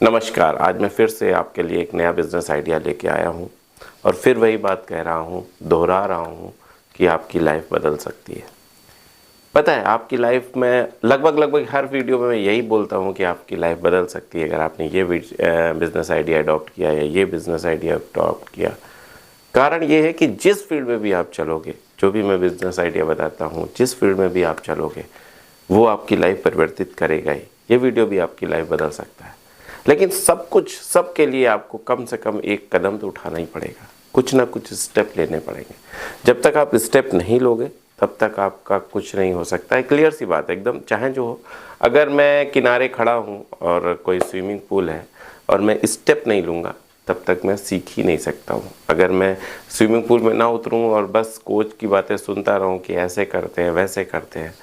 नमस्कार। आज मैं फिर से आपके लिए एक नया बिज़नेस आइडिया लेके आया हूँ और फिर वही बात कह रहा हूँ, दोहरा रहा हूँ कि आपकी लाइफ बदल सकती है। पता है, आपकी लाइफ में लगभग हर वीडियो में मैं यही बोलता हूँ कि आपकी लाइफ बदल सकती है अगर आपने ये बिज़नेस आइडिया अडॉप्ट किया या ये बिज़नेस आइडिया अडॉप्ट किया। कारण ये है कि जिस फील्ड में भी आप चलोगे, जो भी मैं बिज़नेस आइडिया बताता हूँ, जिस फील्ड में भी आप चलोगे वो आपकी लाइफ परिवर्तित करेगा ही। ये वीडियो भी आपकी लाइफ बदल सकता है, लेकिन सबके लिए आपको कम से कम एक कदम तो उठाना ही पड़ेगा, कुछ ना कुछ स्टेप लेने पड़ेंगे। जब तक आप स्टेप नहीं लोगे तब तक आपका कुछ नहीं हो सकता है। क्लियर सी बात है एकदम, चाहे जो हो। अगर मैं किनारे खड़ा हूँ और कोई स्विमिंग पूल है और मैं स्टेप नहीं लूँगा तब तक मैं सीख ही नहीं सकता हूँ। अगर मैं स्विमिंग पूल में ना उतरूँ और बस कोच की बातें सुनता रहूँ कि ऐसे करते हैं वैसे करते हैं,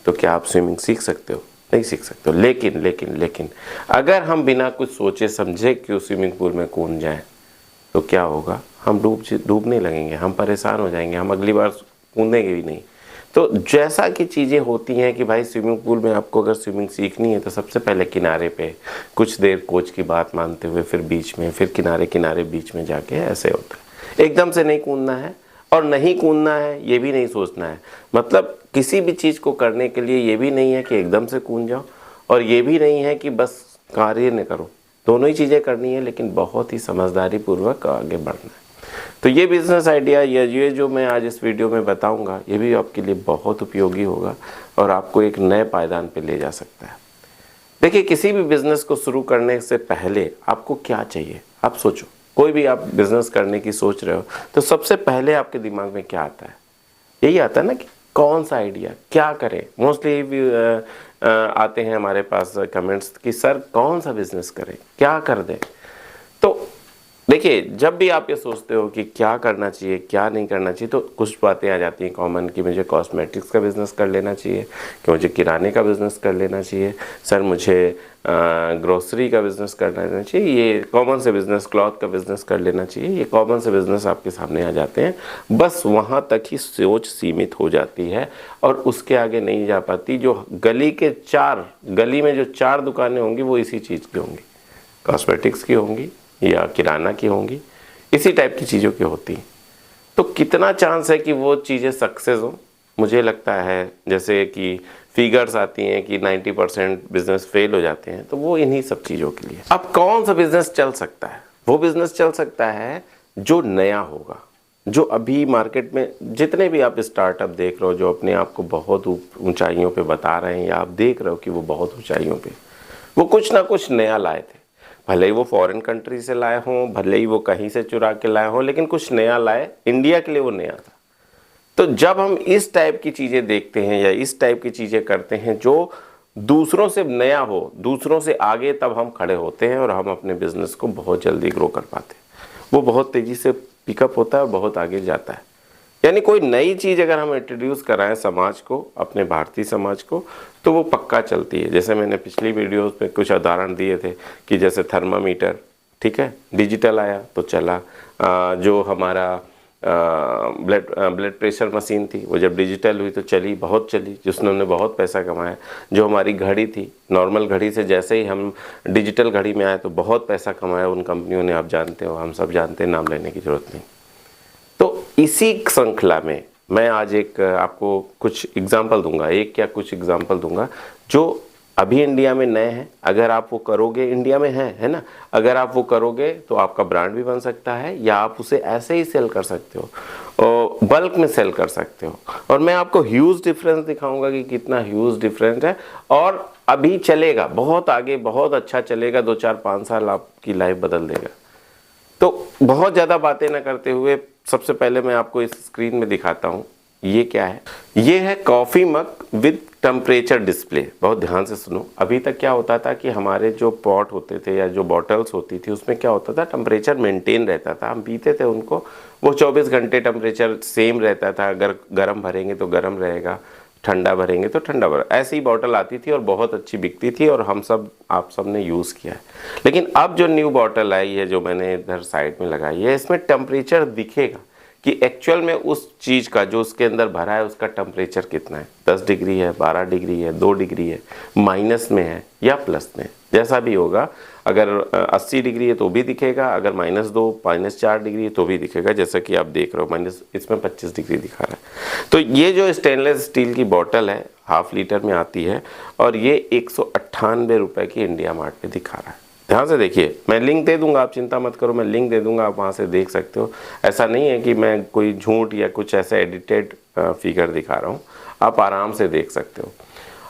तो क्या आप स्विमिंग सीख सकते हो? नहीं सीख सकते हो। लेकिन अगर हम बिना कुछ सोचे समझे कि स्विमिंग पूल में कूद जाएं तो क्या होगा? हम डूबने लगेंगे, हम परेशान हो जाएंगे, हम अगली बार कूदेंगे भी नहीं। तो जैसा कि चीज़ें होती हैं कि भाई स्विमिंग पूल में आपको अगर स्विमिंग सीखनी है तो सबसे पहले किनारे पे कुछ देर कोच की बात मानते हुए फिर बीच में, फिर किनारे बीच में जाके ऐसे होता है। एकदम से नहीं कूदना है और नहीं कूदना है ये भी नहीं सोचना है। मतलब किसी भी चीज़ को करने के लिए ये भी नहीं है कि एकदम से कूद जाओ और ये भी नहीं है कि बस कार्य न करो। दोनों ही चीज़ें करनी है, लेकिन बहुत ही समझदारी पूर्वक आगे बढ़ना है। तो ये बिज़नेस आइडिया या ये जो मैं आज इस वीडियो में बताऊंगा ये भी आपके लिए बहुत उपयोगी होगा और आपको एक नए पायदान पे ले जा सकता है। देखिए, किसी भी बिज़नेस को शुरू करने से पहले आपको क्या चाहिए आप सोचो। कोई भी आप बिज़नेस करने की सोच रहे हो तो सबसे पहले आपके दिमाग में क्या आता है? यही आता है ना कि कौन सा आइडिया, क्या करें। मोस्टली भी आते हैं हमारे पास कमेंट्स कि सर कौन सा बिज़नेस करें, क्या कर दें। तो देखिए, जब भी आप ये सोचते हो कि क्या करना चाहिए क्या नहीं करना चाहिए तो कुछ बातें आ जाती हैं कॉमन कि मुझे कॉस्मेटिक्स का बिज़नेस कर लेना चाहिए, कि मुझे किराने का बिज़नेस कर लेना चाहिए, सर मुझे ग्रोसरी का बिज़नेस कर लेना चाहिए, ये कॉमन से बिज़नेस, क्लॉथ का बिज़नेस कर लेना चाहिए। ये कॉमन से बिज़नेस आपके सामने आ जाते हैं। बस वहाँ तक ही सोच सीमित हो जाती है और उसके आगे नहीं जा पाती। जो गली में जो 4 दुकानें होंगी वो इसी चीज़ की होंगी, कॉस्मेटिक्स की होंगी या किराना की होंगी, इसी टाइप की चीज़ों की होती हैं। तो कितना चांस है कि वो चीज़ें सक्सेस हो? मुझे लगता है जैसे कि फिगर्स आती हैं कि 90% बिजनेस फेल हो जाते हैं, तो वो इन्हीं सब चीज़ों के लिए। अब कौन सा बिजनेस चल सकता है? वो बिजनेस चल सकता है जो नया होगा, जो अभी मार्केट में जितने भी आप स्टार्टअप देख रहे हो जो अपने आप को बहुत ऊंचाइयों पे बता रहे हैं या आप देख रहे हो कि वो बहुत ऊंचाइयों पे, वो कुछ ना कुछ नया लाए थे। भले ही वो फॉरेन कंट्री से लाए हों, भले ही वो कहीं से चुरा के लाए हों, लेकिन कुछ नया लाए, इंडिया के लिए वो नया था। तो जब हम इस टाइप की चीज़ें देखते हैं या इस टाइप की चीज़ें करते हैं जो दूसरों से नया हो, दूसरों से आगे, तब हम खड़े होते हैं और हम अपने बिजनेस को बहुत जल्दी ग्रो कर पाते हैं। वो बहुत तेज़ी से पिकअप होता है और बहुत आगे जाता है। यानी कोई नई चीज़ अगर हम इंट्रोड्यूस कराएं समाज को, अपने भारतीय समाज को, तो वो पक्का चलती है। जैसे मैंने पिछली वीडियोस में कुछ उदाहरण दिए थे कि जैसे थर्मामीटर, ठीक है, डिजिटल आया तो चला। जो हमारा ब्लड प्रेशर मशीन थी वो जब डिजिटल हुई तो चली, बहुत चली, जिसने बहुत पैसा कमाया। जो हमारी घड़ी थी, नॉर्मल घड़ी से जैसे ही हम डिजिटल घड़ी में आए तो बहुत पैसा कमाया उन कंपनियों ने। आप जानते हो, हम सब जानते हैं, नाम लेने की ज़रूरत नहीं। तो इसी श्रृंखला में मैं आज एक आपको कुछ एग्जाम्पल दूंगा, एक क्या कुछ एग्जाम्पल दूंगा जो अभी इंडिया में नए हैं। अगर आप वो करोगे, इंडिया में है ना, अगर आप वो करोगे तो आपका ब्रांड भी बन सकता है या आप उसे ऐसे ही सेल कर सकते हो और बल्क में सेल कर सकते हो। और मैं आपको ह्यूज डिफरेंस दिखाऊंगा कि कितना ह्यूज डिफरेंस है और अभी चलेगा, बहुत आगे, बहुत अच्छा चलेगा। 2-4-5 साल आपकी लाइफ बदल देगा। तो बहुत ज़्यादा बातें ना करते हुए सबसे पहले मैं आपको इस स्क्रीन में दिखाता हूँ। ये क्या है? ये है coffee mug with temperature display. बहुत ध्यान से सुनो। अभी तक क्या होता था कि हमारे जो पॉट होते थे या जो बॉटल्स होती थी उसमें क्या होता था, टेम्परेचर मेंटेन रहता था, हम पीते थे उनको, वो 24 घंटे टेम्परेचर सेम रहता था। अगर गर्म भरेंगे तो गर्म रहेगा, ठंडा भरेंगे तो ठंडा भर, ऐसी बॉटल आती थी और बहुत अच्छी बिकती थी और आप सब ने यूज़ किया है। लेकिन अब जो न्यू बॉटल आई है, जो मैंने इधर साइड में लगाई है, इसमें टेम्परेचर दिखेगा कि एक्चुअल में उस चीज़ का जो उसके अंदर भरा है उसका टेम्परेचर कितना है। 10 डिग्री है, 12 डिग्री है, 2 डिग्री है, माइनस में है या प्लस में है। जैसा भी होगा, अगर 80 डिग्री है तो भी दिखेगा, अगर -2 -4 डिग्री है तो भी दिखेगा, जैसा कि आप देख रहे हो माइनस इसमें 25 डिग्री दिखा रहा है। तो ये जो स्टेनलेस स्टील की बॉटल है, ½ लीटर में आती है, और ये 198 रुपये की इंडिया मार्ट पे दिखा रहा है। ध्यान से देखिए, मैं लिंक दे दूंगा, आप चिंता मत करो, मैं लिंक दे दूंगा, आप वहाँ से देख सकते हो। ऐसा नहीं है कि मैं कोई झूठ या कुछ ऐसा एडिटेड फिगर दिखा रहा हूँ, आप आराम से देख सकते हो।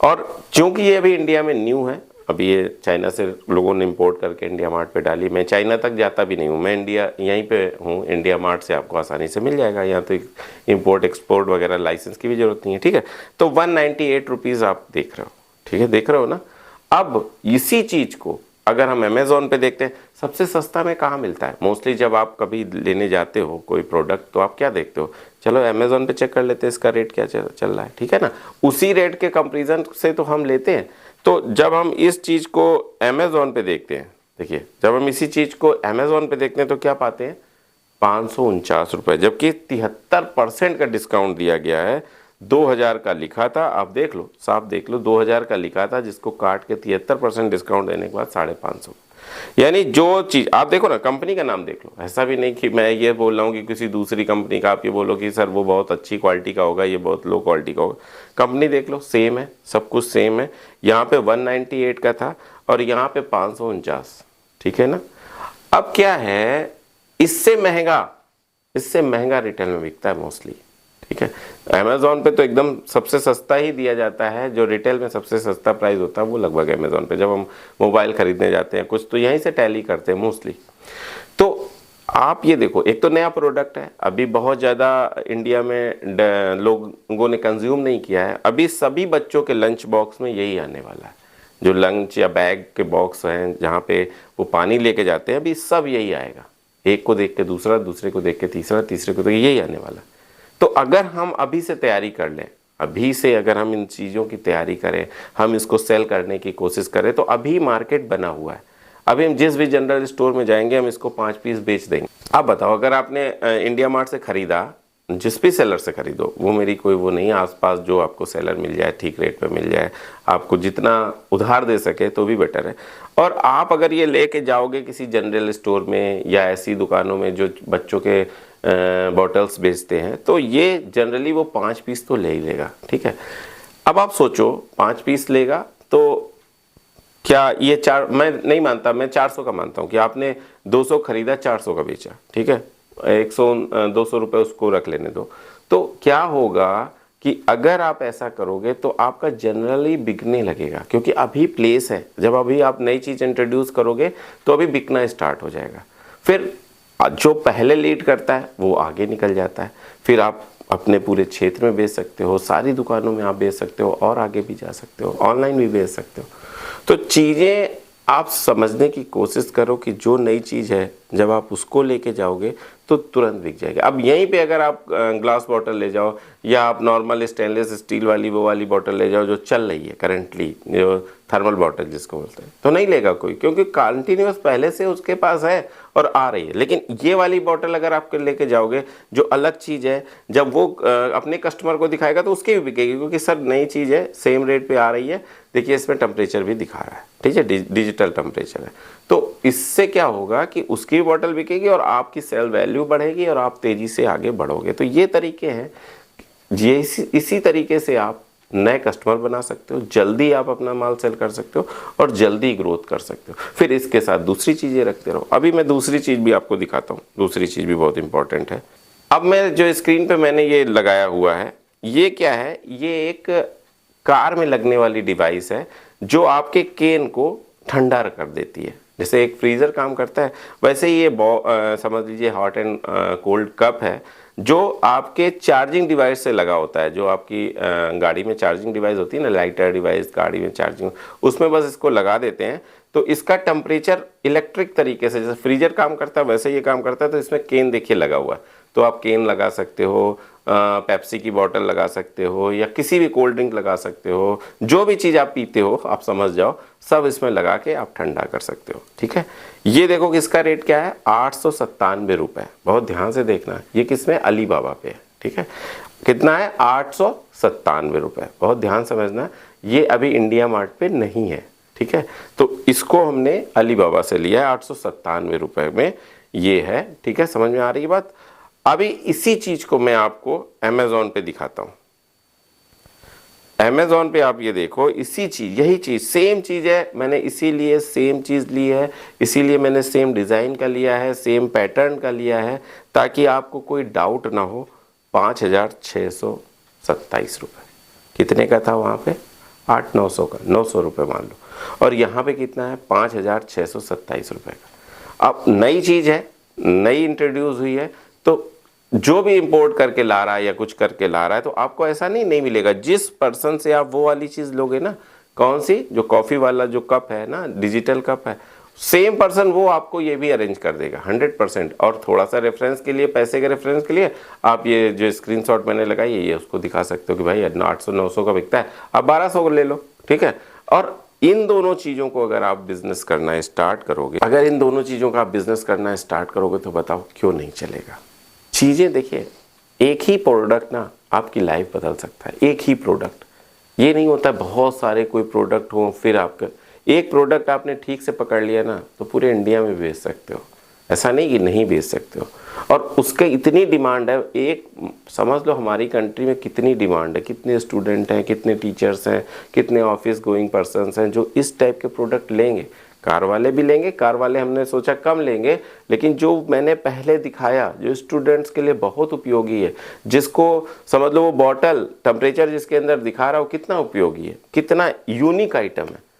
और चूँकि ये अभी इंडिया में न्यू है, अभी ये चाइना से लोगों ने इंपोर्ट करके इंडिया मार्ट पे डाली। मैं चाइना तक जाता भी नहीं हूँ, मैं इंडिया यहीं पे हूँ, इंडिया मार्ट से आपको आसानी से मिल जाएगा। यहाँ तो इंपोर्ट एक्सपोर्ट वगैरह लाइसेंस की भी ज़रूरत नहीं है, ठीक है। तो 198 रुपीज़ आप देख रहे हो, ठीक है, देख रहे हो ना। अब इसी चीज़ को अगर हम अमेज़ॉन पे देखते हैं, सबसे सस्ता में कहाँ मिलता है मोस्टली, जब आप कभी लेने जाते हो कोई प्रोडक्ट तो आप क्या देखते हो, चलो अमेज़ॉन पे चेक कर लेते हैं इसका रेट क्या चल रहा है, ठीक है ना। उसी रेट के कंपैरिजन से तो हम लेते हैं। तो जब हम इस चीज़ को अमेज़ॉन पे देखते हैं, देखिए जब हम इसी चीज़ को अमेज़ॉन पे देखते हैं तो क्या पाते हैं, 549 रुपये, जबकि 73% का डिस्काउंट दिया गया है। 2000 का लिखा था, आप देख लो, साफ देख लो, 2000 का लिखा था, जिसको काट के 73% डिस्काउंट देने के बाद 550। यानी जो चीज़ आप देखो ना, कंपनी का नाम देख लो, ऐसा भी नहीं कि मैं ये बोल रहा हूँ कि किसी दूसरी कंपनी का आप ये बोलो कि सर वो बहुत अच्छी क्वालिटी का होगा, ये बहुत लो क्वालिटी का होगा। कंपनी देख लो, सेम है, सब कुछ सेम है। यहाँ पे 198 का था और यहाँ पे 549, ठीक है ना। अब क्या है, इससे महंगा रिटेल में बिकता है मोस्टली, ठीक है। अमेज़ॉन पे तो एकदम सबसे सस्ता ही दिया जाता है, जो रिटेल में सबसे सस्ता प्राइस होता है वो लगभग अमेज़ॉन पे। जब हम मोबाइल खरीदने जाते हैं कुछ तो यहीं से टैली करते हैं मोस्टली। तो आप ये देखो, एक तो नया प्रोडक्ट है, अभी बहुत ज़्यादा इंडिया में लोगों ने कंज्यूम नहीं किया है। अभी सभी बच्चों के लंच बॉक्स में यही आने वाला है, जो लंच या बैग के बॉक्स हैं जहाँ पे वो पानी लेके जाते हैं, अभी सब यही आएगा। एक को देख के दूसरा, दूसरे को देख के तीसरा, तीसरे को, तो यही आने वाला है। तो अगर हम अभी से तैयारी कर लें, अभी से अगर हम इन चीज़ों की तैयारी करें, हम इसको सेल करने की कोशिश करें, तो अभी मार्केट बना हुआ है। अभी हम जिस भी जनरल स्टोर में जाएंगे हम इसको 5 पीस बेच देंगे। आप बताओ, अगर आपने इंडिया मार्ट से ख़रीदा, जिस भी सेलर से खरीदो, वो मेरी कोई वो नहीं, आसपास जो आपको सेलर मिल जाए, ठीक रेट पे मिल जाए, आपको जितना उधार दे सके तो भी बेटर है। और आप अगर ये लेके जाओगे किसी जनरल स्टोर में या ऐसी दुकानों में जो बच्चों के बॉटल्स बेचते हैं, तो ये जनरली वो 5 पीस तो ले ही लेगा, ठीक है। अब आप सोचो 5 पीस लेगा तो क्या ये मैं नहीं मानता, मैं 400 का मानता हूँ कि आपने 200 खरीदा, 400 का बेचा, ठीक है, 100-200 रुपये उसको रख लेने दो। तो क्या होगा कि अगर आप ऐसा करोगे तो आपका जनरली बिकने लगेगा, क्योंकि अभी प्लेस है। जब अभी आप नई चीज़ इंट्रोड्यूस करोगे तो अभी बिकना स्टार्ट हो जाएगा। फिर जो पहले लीड करता है वो आगे निकल जाता है, फिर आप अपने पूरे क्षेत्र में बेच सकते हो, सारी दुकानों में आप बेच सकते हो, और आगे भी जा सकते हो, ऑनलाइन भी बेच सकते हो। तो चीज़ें आप समझने की कोशिश करो कि जो नई चीज़ है जब आप उसको लेके जाओगे तो तुरंत बिक जाएगा। अब यहीं पे अगर आप ग्लास बॉटल ले जाओ या आप नॉर्मल स्टेनलेस स्टील वाली वो वाली बॉटल ले जाओ जो चल रही है करंटली, जो थर्मल बॉटल जिसको बोलते हैं, तो नहीं लेगा कोई, क्योंकि कंटिन्यूस पहले से उसके पास है और आ रही है। लेकिन ये वाली बॉटल अगर आप लेके जाओगे जो अलग चीज़ है, जब वो अपने कस्टमर को दिखाएगा तो उसकी भी बिकेगी, क्योंकि सर नई चीज़ है, सेम रेट पे आ रही है, देखिए इसमें टेम्परेचर भी दिखा रहा है, ठीक है, डिजिटल टेम्परेचर है। तो इससे क्या होगा कि उसकी भी बॉटल बिकेगी और आपकी सेल वैल्यू बढ़ेगी और आप तेज़ी से आगे बढ़ोगे। तो ये तरीके हैं, ये इसी तरीके से आप नए कस्टमर बना सकते हो, जल्दी आप अपना माल सेल कर सकते हो और जल्दी ग्रोथ कर सकते हो। फिर इसके साथ दूसरी चीज़ें रखते रहो। अभी मैं दूसरी चीज़ भी आपको दिखाता हूँ, दूसरी चीज़ भी बहुत इंपॉर्टेंट है। अब मैं जो स्क्रीन पे मैंने ये लगाया हुआ है, ये क्या है, ये एक कार में लगने वाली डिवाइस है जो आपके केन को ठंडा कर देती है। जैसे एक फ्रीज़र काम करता है, वैसे ही ये समझ लीजिए हॉट एंड कोल्ड कप है जो आपके चार्जिंग डिवाइस से लगा होता है। जो आपकी गाड़ी में चार्जिंग डिवाइस होती है ना, लाइटर डिवाइस गाड़ी में चार्जिंग, उसमें बस इसको लगा देते हैं तो इसका टेम्परेचर इलेक्ट्रिक तरीके से, जैसे फ्रीजर काम करता है वैसे ये काम करता है। तो इसमें केन देखिए लगा हुआ है, तो आप केन लगा सकते हो, पेप्सी की बोतल लगा सकते हो या किसी भी कोल्ड ड्रिंक लगा सकते हो, जो भी चीज़ आप पीते हो आप समझ जाओ, सब इसमें लगा के आप ठंडा कर सकते हो, ठीक है। ये देखो कि इसका रेट क्या है, 897 रुपये। बहुत ध्यान से देखना, ये किसमें, अलीबाबा पे है, ठीक है। कितना है, 897 रुपये। बहुत ध्यान समझना, ये अभी इंडिया मार्ट पे नहीं है, ठीक है। तो इसको हमने अलीबाबा से लिया है 897 रुपये में, ये है, ठीक है। समझ में आ रही है बात। अभी इसी चीज को मैं आपको अमेजोन पे दिखाता हूं। अमेजोन पे आप ये देखो, इसी चीज, यही चीज, सेम चीज है, मैंने इसीलिए सेम चीज ली है, इसीलिए मैंने सेम डिजाइन का लिया है, सेम पैटर्न का लिया है, ताकि आपको कोई डाउट ना हो। 5,627 रुपये। कितने का था वहां पे? 800-900 का, 900 रुपये मान लो। और यहाँ पे कितना है? 5,627 रुपये का। अब नई चीज है, नई इंट्रोड्यूस हुई है, तो जो भी इंपोर्ट करके ला रहा है या कुछ करके ला रहा है, तो आपको ऐसा नहीं मिलेगा। जिस पर्सन से आप वो वाली चीज लोगे ना, कौन सी, जो कॉफी वाला जो कप है ना, डिजिटल कप है, सेम पर्सन वो आपको ये भी अरेंज कर देगा 100%। और थोड़ा सा रेफरेंस के लिए, पैसे के रेफरेंस के लिए, आप ये जो स्क्रीनशॉट मैंने लगाई है, ये उसको दिखा सकते हो कि भाई 800-900 का बिकता है, आप 1200 को ले लो, ठीक है। और इन दोनों चीज़ों को अगर आप बिजनेस करना स्टार्ट करोगे, अगर इन दोनों चीज़ों का आप बिजनेस करना स्टार्ट करोगे, तो बताओ क्यों नहीं चलेगा। चीज़ें देखिए, एक ही प्रोडक्ट ना आपकी लाइफ बदल सकता है। एक ही प्रोडक्ट, ये नहीं होता बहुत सारे कोई प्रोडक्ट हो, फिर आपका एक प्रोडक्ट आपने ठीक से पकड़ लिया ना, तो पूरे इंडिया में बेच सकते हो। ऐसा नहीं कि नहीं बेच सकते हो। और उसके इतनी डिमांड है, एक समझ लो हमारी कंट्री में कितनी डिमांड है, कितने स्टूडेंट हैं, कितने टीचर्स हैं, कितने ऑफिस गोइंग पर्सन्स हैं जो इस टाइप के प्रोडक्ट लेंगे। कार वाले भी लेंगे, कार वाले हमने सोचा कम लेंगे, लेकिन जो मैंने पहले दिखाया, जो स्टूडेंट्स के लिए बहुत उपयोगी है, जिसको समझ लो वो बॉटल टेम्परेचर जिसके अंदर दिखा रहा हो कितना उपयोगी है, कितना यूनिक आइटम है।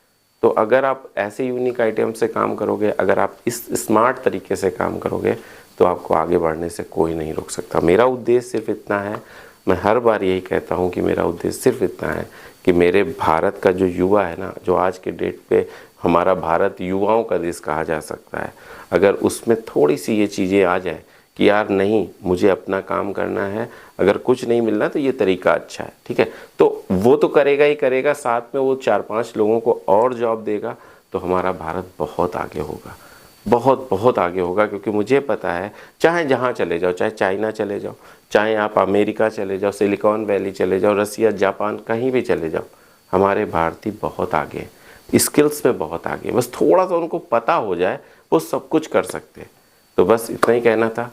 तो अगर आप ऐसे यूनिक आइटम से काम करोगे, अगर आप इस स्मार्ट तरीके से काम करोगे, तो आपको आगे बढ़ने से कोई नहीं रोक सकता। मेरा उद्देश्य सिर्फ इतना है, मैं हर बार यही कहता हूँ कि मेरा उद्देश्य सिर्फ इतना है कि मेरे भारत का जो युवा है ना, जो आज के डेट पे हमारा भारत युवाओं का देश कहा जा सकता है, अगर उसमें थोड़ी सी ये चीज़ें आ जाए कि यार नहीं, मुझे अपना काम करना है, अगर कुछ नहीं मिलना तो ये तरीका अच्छा है, ठीक है, तो वो तो करेगा ही करेगा, साथ में वो 4-5 लोगों को और जॉब देगा, तो हमारा भारत बहुत आगे होगा, बहुत बहुत आगे होगा। क्योंकि मुझे पता है, चाहे जहाँ चले जाओ, चाहे चाइना चले जाओ, चाहे आप अमेरिका चले जाओ, सिलिकॉन वैली चले जाओ, रसिया, जापान, कहीं भी चले जाओ, हमारे भारतीय बहुत आगे हैं, स्किल्स में बहुत आगे हैं। बस थोड़ा सा उनको पता हो जाए, वो सब कुछ कर सकते हैं। तो बस इतना ही कहना था।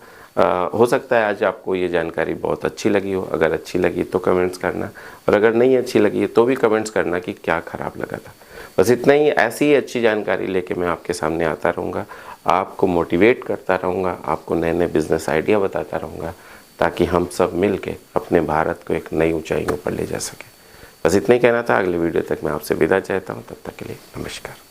हो सकता है आज आपको ये जानकारी बहुत अच्छी लगी हो। अगर अच्छी लगी तो कमेंट्स करना, और अगर नहीं अच्छी लगी तो भी कमेंट्स करना कि क्या ख़राब लगा था। बस इतना ही। ऐसी ही अच्छी जानकारी लेके मैं आपके सामने आता रहूँगा, आपको मोटिवेट करता रहूँगा, आपको नए नए बिजनेस आइडिया बताता रहूँगा, ताकि हम सब मिल के अपने भारत को एक नई ऊंचाइयों पर ले जा सकें। बस इतना ही कहना था। अगले वीडियो तक मैं आपसे विदा चाहता हूँ। तब तक के लिए नमस्कार।